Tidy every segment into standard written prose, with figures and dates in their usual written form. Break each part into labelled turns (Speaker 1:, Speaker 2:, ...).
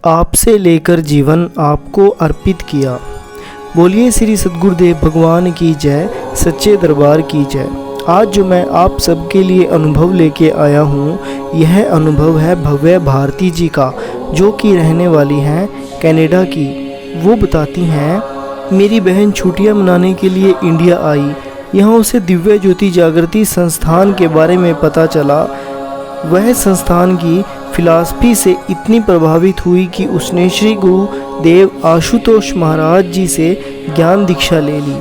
Speaker 1: आपसे लेकर जीवन आपको अर्पित किया। बोलिए श्री सद्गुरुदेव भगवान की जय, सच्चे दरबार की जय। आज जो मैं आप सबके लिए अनुभव लेके आया हूँ, यह अनुभव है भव्य भारती जी का, जो कि रहने वाली हैं कनाडा की। वो बताती हैं, मेरी बहन छुट्टियाँ मनाने के लिए इंडिया आई। यहाँ उसे दिव्य ज्योति जागृति संस्थान के बारे में पता चला। वह संस्थान की फिलॉसफी से इतनी प्रभावित हुई कि उसने श्री गुरु देव आशुतोष महाराज जी से ज्ञान दीक्षा ले ली।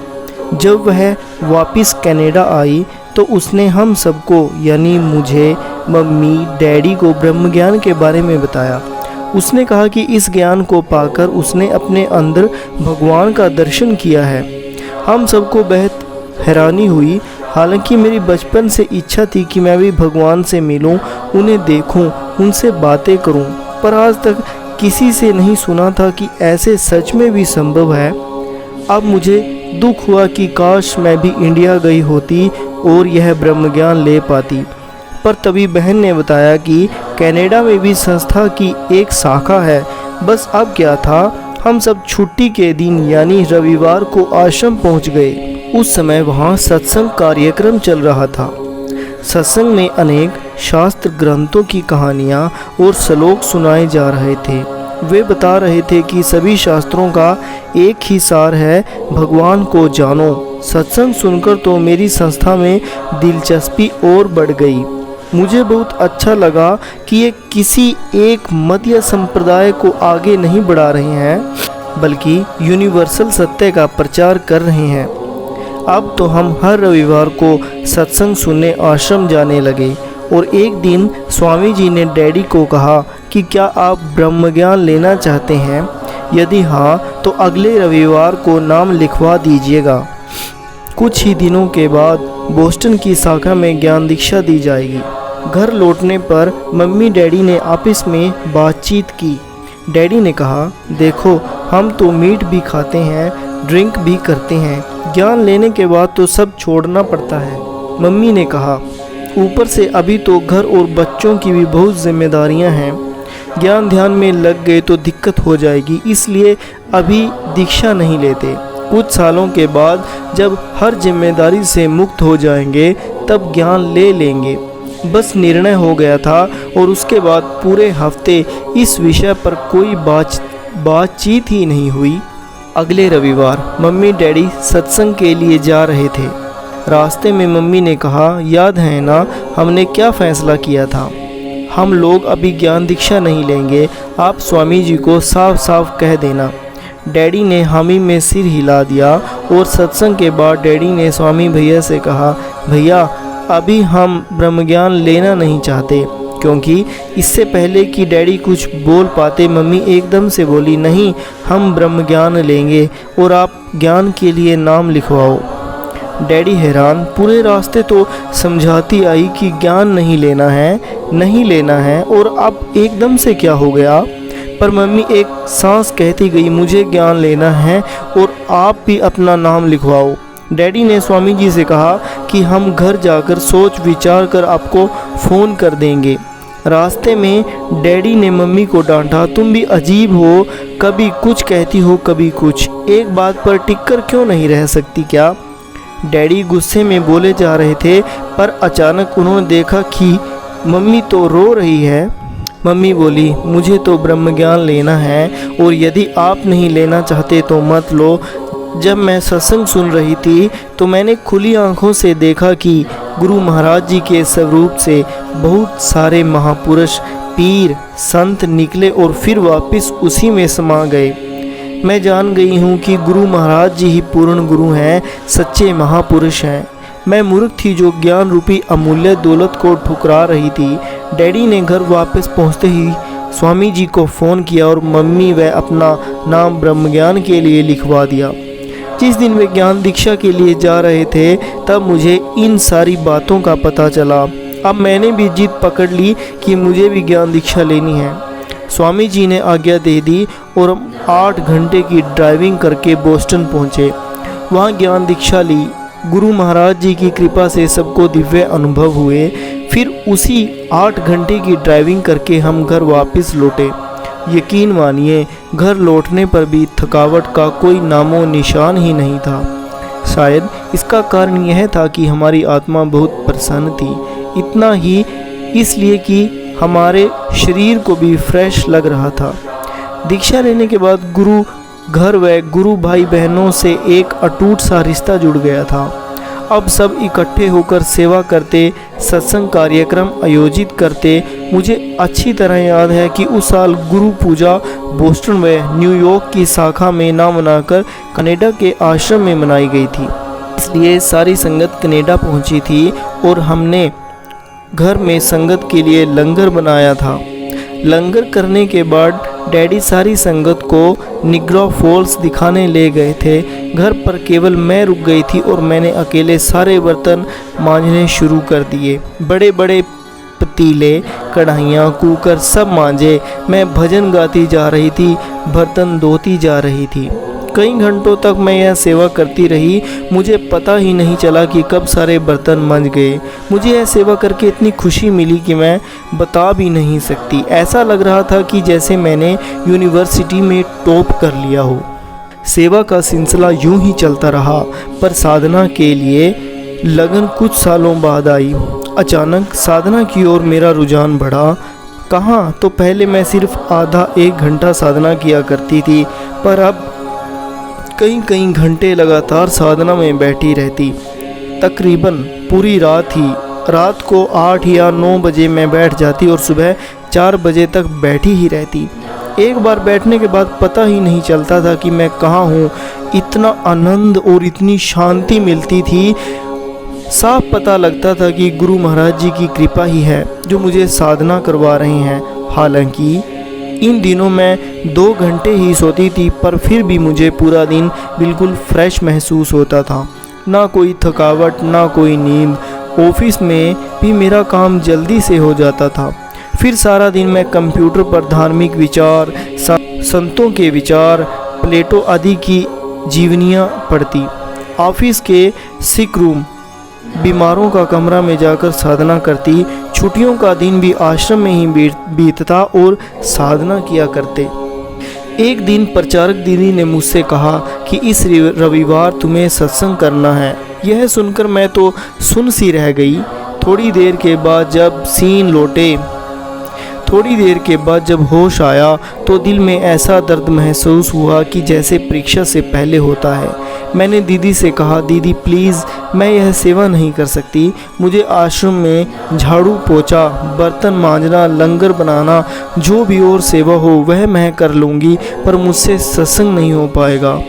Speaker 1: जब वह वापस कनाडा आई तो उसने हम सबको यानी मुझे, मम्मी, डैडी को ब्रह्म ज्ञान के बारे में बताया। उसने कहा कि इस ज्ञान को पाकर उसने अपने अंदर भगवान का दर्शन किया है। हम सबको बेहद हैरानी हुई। हालांकि मेरी बचपन से इच्छा थी कि मैं भी भगवान से मिलूं, उन्हें देखूं, उनसे बातें करूं, पर आज तक किसी से नहीं सुना था कि ऐसे सच में भी संभव है। अब मुझे दुख हुआ कि काश मैं भी इंडिया गई होती और यह ब्रह्म ज्ञान ले पाती। पर तभी बहन ने बताया कि कनाडा में भी संस्था की एक शाखा है। बस अब क्या था, हम सब छुट्टी के दिन यानी रविवार को आश्रम पहुंच गए। उस समय वहां सत्संग कार्यक्रम चल रहा था। सत्संग में अनेक शास्त्र ग्रंथों की कहानियां और श्लोक सुनाए जा रहे थे। वे बता रहे थे कि सभी शास्त्रों का एक ही सार है, भगवान को जानो। सत्संग सुनकर तो मेरी संस्था में दिलचस्पी और बढ़ गई। मुझे बहुत अच्छा लगा कि ये किसी एक मत या संप्रदाय को आगे नहीं बढ़ा रहे हैं, बल्कि यूनिवर्सल सत्य का प्रचार कर रहे हैं। अब तो हम हर रविवार को सत्संग सुनने आश्रम जाने लगे और एक दिन स्वामी जी ने डैडी को कहा कि क्या आप ब्रह्म ज्ञान लेना चाहते हैं? यदि हाँ तो अगले रविवार को नाम लिखवा दीजिएगा। कुछ ही दिनों के बाद बोस्टन की शाखा में ज्ञान दीक्षा दी जाएगी। घर लौटने पर मम्मी डैडी ने आपस में बातचीत की। डैडी ने कहा, देखो हम तो मीट भी खाते हैं, ड्रिंक भी करते हैं, ज्ञान लेने के बाद तो सब छोड़ना पड़ता है। मम्मी ने कहा, ऊपर से अभी तो घर और बच्चों की भी बहुत जिम्मेदारियां हैं, ज्ञान ध्यान में लग गए तो दिक्कत हो जाएगी, इसलिए अभी दीक्षा नहीं लेते। कुछ सालों के बाद जब हर जिम्मेदारी से मुक्त हो जाएंगे तब ज्ञान ले लेंगे। बस निर्णय हो गया था और उसके बाद पूरे हफ्ते इस विषय पर कोई बातचीत ही नहीं हुई। अगले रविवार मम्मी डैडी सत्संग के लिए जा रहे थे। रास्ते में मम्मी ने कहा, याद है ना हमने क्या फैसला किया था? हम लोग अभी ज्ञान दीक्षा नहीं लेंगे, आप स्वामी जी को साफ साफ कह देना। डैडी ने हामी में सिर हिला दिया और सत्संग के बाद डैडी ने स्वामी भैया से कहा, भैया अभी हम ब्रह्म ज्ञान लेना नहीं चाहते। क्योंकि इससे पहले कि डैडी कुछ बोल पाते मम्मी एकदम से बोली, नहीं हम ब्रह्म ज्ञान लेंगे और आप ज्ञान के लिए नाम लिखवाओ। डैडी हैरान। पूरे रास्ते तो समझाती आई कि ज्ञान नहीं लेना है और अब एकदम से क्या हो गया। पर मम्मी एक सांस कहती गई, मुझे ज्ञान लेना है और आप भी अपना नाम लिखवाओ। डैडी ने स्वामी जी से कहा कि हम घर जाकर सोच विचार कर आपको फ़ोन कर देंगे। रास्ते में डैडी ने मम्मी को डांटा, तुम भी अजीब हो, कभी कुछ कहती हो कभी कुछ, एक बात पर टिक कर क्यों नहीं रह सकती क्या? डैडी गुस्से में बोले जा रहे थे, पर अचानक उन्होंने देखा कि मम्मी तो रो रही है। मम्मी बोली, मुझे तो ब्रह्म ज्ञान लेना है और यदि आप नहीं लेना चाहते तो मत लो। जब मैं सत्संग सुन रही थी तो मैंने खुली आंखों से देखा कि गुरु महाराज जी के स्वरूप से बहुत सारे महापुरुष, पीर, संत निकले और फिर वापस उसी में समा गए। मैं जान गई हूँ कि गुरु महाराज जी ही पूर्ण गुरु हैं, सच्चे महापुरुष हैं। मैं मूर्ख थी जो ज्ञान रूपी अमूल्य दौलत को ठुकरा रही थी। डैडी ने घर वापस पहुँचते ही स्वामी जी को फ़ोन किया और मम्मी व अपना नाम ब्रह्म ज्ञान के लिए लिखवा दिया। जिस दिन वे ज्ञान दीक्षा के लिए जा रहे थे तब मुझे इन सारी बातों का पता चला। अब मैंने भी जिद पकड़ ली कि मुझे भी ज्ञान दीक्षा लेनी है। स्वामी जी ने आज्ञा दे दी और हम 8 घंटे की ड्राइविंग करके बोस्टन पहुँचे। वहाँ ज्ञान दीक्षा ली। गुरु महाराज जी की कृपा से सबको दिव्य अनुभव हुए। फिर उसी 8 घंटे की ड्राइविंग करके हम घर वापस लौटे। यकीन मानिए घर लौटने पर भी थकावट का कोई नामो निशान ही नहीं था। शायद इसका कारण यह था कि हमारी आत्मा बहुत प्रसन्न थी, इतना ही इसलिए कि हमारे शरीर को भी फ्रेश लग रहा था। दीक्षा लेने के बाद गुरु घर व गुरु भाई बहनों से एक अटूट सा रिश्ता जुड़ गया था। अब सब इकट्ठे होकर सेवा करते, सत्संग कार्यक्रम आयोजित करते। मुझे अच्छी तरह याद है कि उस साल गुरु पूजा बोस्टन व न्यूयॉर्क की शाखा में ना मनाकर कनाडा के आश्रम में मनाई गई थी, इसलिए सारी संगत कनाडा पहुंची थी और हमने घर में संगत के लिए लंगर बनाया था। लंगर करने के बाद डैडी सारी संगत को निग्रा फॉल्स दिखाने ले गए थे। घर पर केवल मैं रुक गई थी और मैंने अकेले सारे बर्तन मांजने शुरू कर दिए। बड़े बड़े पतीले, कढ़ाइयाँ, कुकर सब मांजे। मैं भजन गाती जा रही थी, बर्तन धोती जा रही थी। कई घंटों तक मैं यह सेवा करती रही। मुझे पता ही नहीं चला कि कब सारे बर्तन मंज गए। मुझे यह सेवा करके इतनी खुशी मिली कि मैं बता भी नहीं सकती। ऐसा लग रहा था कि जैसे मैंने यूनिवर्सिटी में टॉप कर लिया हो। सेवा का सिलसिला यूं ही चलता रहा, पर साधना के लिए लगन कुछ सालों बाद आई। अचानक साधना की ओर मेरा रुझान बढ़ा। कहाँ तो पहले मैं सिर्फ आधा एक घंटा साधना किया करती थी, पर अब कई घंटे लगातार साधना में बैठी रहती। तकरीबन पूरी रात ही। रात को 8 या 9 बजे मैं बैठ जाती और सुबह 4 बजे तक बैठी ही रहती। एक बार बैठने के बाद पता ही नहीं चलता था कि मैं कहाँ हूँ। इतना आनंद और इतनी शांति मिलती थी, साफ पता लगता था कि गुरु महाराज जी की कृपा ही है जो मुझे साधना करवा रहे हैं। हालांकि इन दिनों मैं 2 घंटे ही सोती थी, पर फिर भी मुझे पूरा दिन बिल्कुल फ्रेश महसूस होता था। ना कोई थकावट, ना कोई नींद। ऑफिस में भी मेरा काम जल्दी से हो जाता था। फिर सारा दिन मैं कंप्यूटर पर धार्मिक विचार, संतों के विचार, प्लेटो आदि की जीवनियाँ पढ़ती। ऑफिस के सिक रूम, बीमारों का कमरा में जाकर साधना करती। छुट्टियों का दिन भी आश्रम में ही बीतता और साधना किया करते। एक दिन प्रचारक दीदी ने मुझसे कहा कि इस रविवार तुम्हें सत्संग करना है। यह सुनकर मैं तो सुन सी रह गई। थोड़ी देर के बाद जब होश आया तो दिल में ऐसा दर्द महसूस हुआ कि जैसे परीक्षा से पहले होता है। मैंने दीदी से कहा, दीदी प्लीज़, मैं यह सेवा नहीं कर सकती। मुझे आश्रम में झाड़ू पोछा, बर्तन मांजना, लंगर बनाना, जो भी और सेवा हो वह मैं कर लूँगी, पर मुझसे सत्संग नहीं हो पाएगा।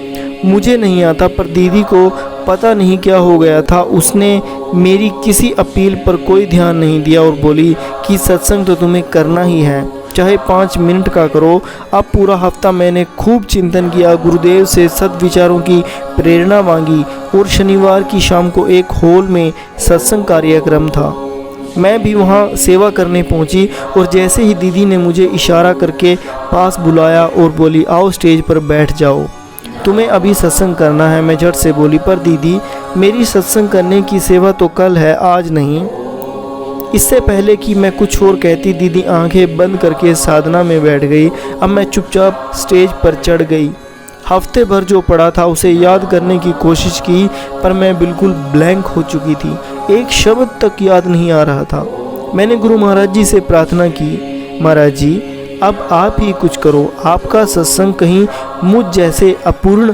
Speaker 1: मुझे नहीं आता। पर दीदी को पता नहीं क्या हो गया था। उसने मेरी किसी अपील पर कोई ध्यान नहीं दिया और बोली कि सत्संग तो तुम्हें करना ही है, चाहे 5 मिनट का करो। अब पूरा हफ्ता मैंने खूब चिंतन किया, गुरुदेव से सद्विचारों की प्रेरणा मांगी और शनिवार की शाम को एक हॉल में सत्संग कार्यक्रम था। मैं भी वहाँ सेवा करने पहुँची और जैसे ही दीदी ने मुझे इशारा करके पास बुलाया और बोली, आओ स्टेज पर बैठ जाओ, तुम्हें अभी सत्संग करना है। मैं झट से बोली, पर दीदी मेरी सत्संग करने की सेवा तो कल है, आज नहीं। इससे पहले कि मैं कुछ और कहती, दीदी आंखें बंद करके साधना में बैठ गई। अब मैं चुपचाप स्टेज पर चढ़ गई। हफ्ते भर जो पढ़ा था उसे याद करने की कोशिश की, पर मैं बिल्कुल ब्लैंक हो चुकी थी। एक शब्द तक याद नहीं आ रहा था। मैंने गुरु महाराज जी से प्रार्थना की, महाराज जी अब आप ही कुछ करो। आपका सत्संग कहीं मुझ जैसे अपूर्ण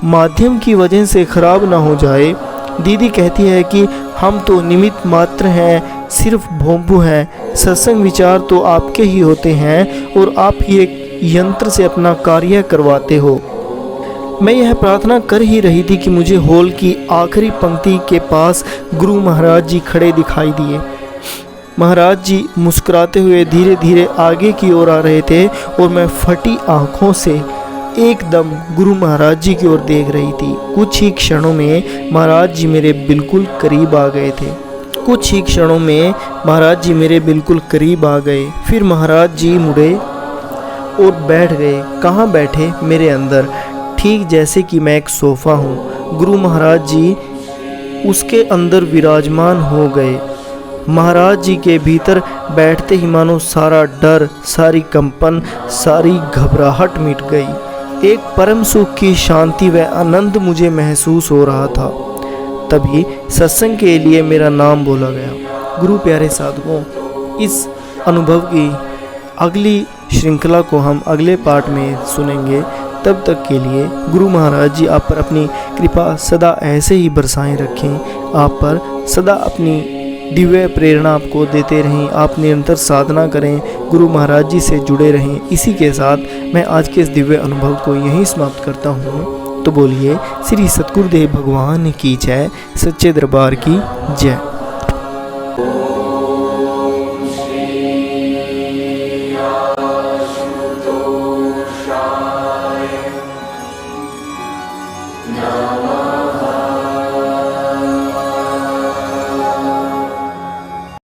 Speaker 1: माध्यम की वजह से खराब ना हो जाए। दीदी कहती है कि हम तो निमित्त मात्र हैं, सिर्फ भोंपू हैं। सत्संग विचार तो आपके ही होते हैं और आप ही एक यंत्र से अपना कार्य करवाते हो। मैं यह प्रार्थना कर ही रही थी कि मुझे हॉल की आखिरी पंक्ति के पास गुरु महाराज जी खड़े दिखाई दिए। महाराज जी मुस्कुराते हुए धीरे धीरे आगे की ओर आ रहे थे और मैं फटी आँखों से एकदम गुरु महाराज जी की ओर देख रही थी। कुछ ही क्षणों में महाराज जी मेरे बिल्कुल करीब आ गए थे। फिर महाराज जी मुड़े और बैठ गए। कहाँ बैठे? मेरे अंदर, ठीक जैसे कि मैं एक सोफ़ा हूँ। गुरु महाराज जी उसके अंदर विराजमान हो गए। महाराज जी के भीतर बैठते ही मानो सारा डर, सारी कंपन, सारी घबराहट मिट गई। एक परम सुख की शांति व आनंद मुझे महसूस हो रहा था। तभी सत्संग के लिए मेरा नाम बोला गया। गुरु प्यारे साधकों, इस अनुभव की अगली श्रृंखला को हम अगले पार्ट में सुनेंगे। तब तक के लिए गुरु महाराज जी आप पर अपनी कृपा सदा ऐसे ही बरसाएं रखें। आप पर सदा अपनी दिव्य प्रेरणा आपको देते रहें। आप निरंतर साधना करें, गुरु महाराज जी से जुड़े रहें। इसी के साथ मैं आज के इस दिव्य अनुभव को यहीं समाप्त करता हूँ। तो बोलिए श्री सद्गुरुदेव भगवान की जय, सच्चे दरबार की जय।